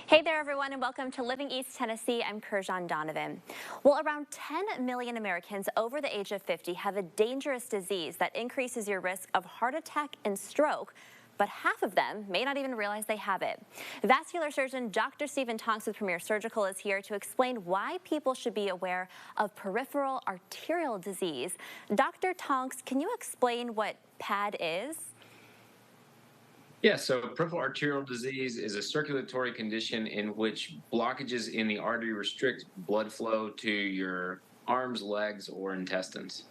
Hey there, everyone, and welcome to Living East Tennessee. I'm Kurjan Donovan. Well, around 10 million Americans over the age of 50 have a dangerous disease that increases your risk of heart attack and stroke, but half of them may not even realize they have it. Vascular surgeon Dr. Tonks with Premier Surgical is here to explain why people should be aware of peripheral arterial disease. Dr. Tonks, can you explain what PAD is? Yeah, so peripheral arterial disease is a circulatory condition in which blockages in the artery restrict blood flow to your arms, legs, or intestines.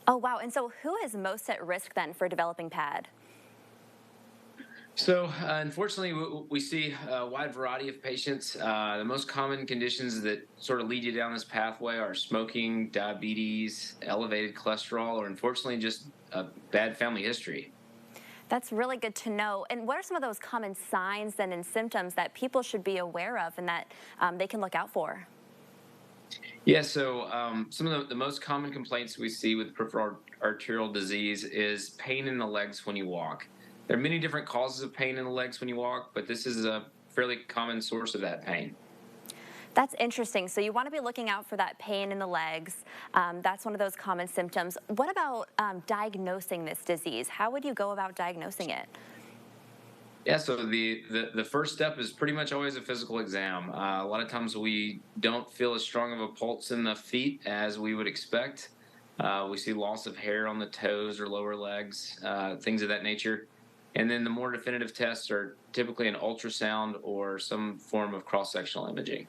Oh, wow. And so who is most at risk then for developing PAD? So, unfortunately, we see a wide variety of patients. The most common conditions that sort of lead you down this pathway are smoking, diabetes, elevated cholesterol, or unfortunately, just a bad family history. That's really good to know. And what are some of those common signs then and symptoms that people should be aware of and that they can look out for? Yeah, so some of the most common complaints we see with peripheral arterial disease is pain in the legs when you walk. There are many different causes of pain in the legs when you walk, but this is a fairly common source of that pain. That's interesting. So you want to be looking out for that pain in the legs. That's one of those common symptoms. What about diagnosing this disease? How would you go about diagnosing it? Yeah, so the first step is pretty much always a physical exam. A lot of times we don't feel as strong of a pulse in the feet as we would expect. We see loss of hair on the toes or lower legs, things of that nature. And then the more definitive tests are typically an ultrasound or some form of cross-sectional imaging.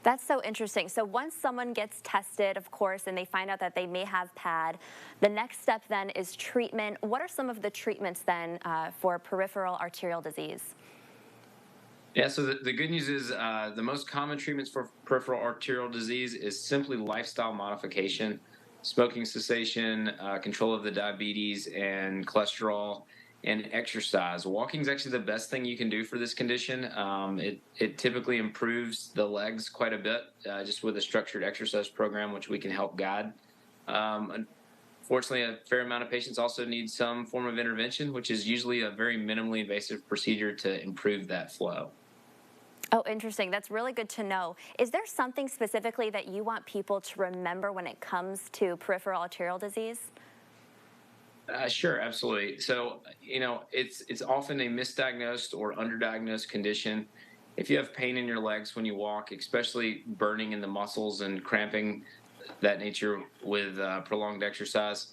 That's so interesting. So once someone gets tested, of course, and they find out that they may have PAD, the next step then is treatment. What are some of the treatments then for peripheral arterial disease? Yeah, so the good news is the most common treatments for peripheral arterial disease is simply lifestyle modification, smoking cessation, control of the diabetes and cholesterol, and exercise. Walking is actually the best thing you can do for this condition. It typically improves the legs quite a bit just with a structured exercise program, which we can help guide. Unfortunately, a fair amount of patients also need some form of intervention, which is usually a very minimally invasive procedure to improve that flow. Oh, interesting. That's really good to know. Is there something specifically that you want people to remember when it comes to peripheral arterial disease? Sure, absolutely. So, it's often a misdiagnosed or underdiagnosed condition. If you have pain in your legs when you walk, especially burning in the muscles and cramping that nature with prolonged exercise,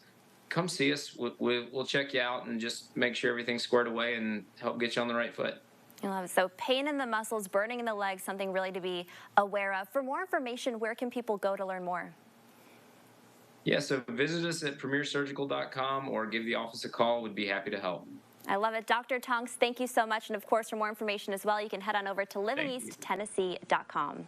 come see us. We'll check you out and just make sure everything's squared away and help get you on the right foot. I love it. So pain in the muscles, burning in the legs, something really to be aware of. For more information, where can people go to learn more? Yeah, so visit us at premiersurgical.com or give the office a call. We'd be happy to help. I love it. Dr. Tonks, thank you so much. And of course, for more information as well, you can head on over to Thank you. livingeasttennessee.com.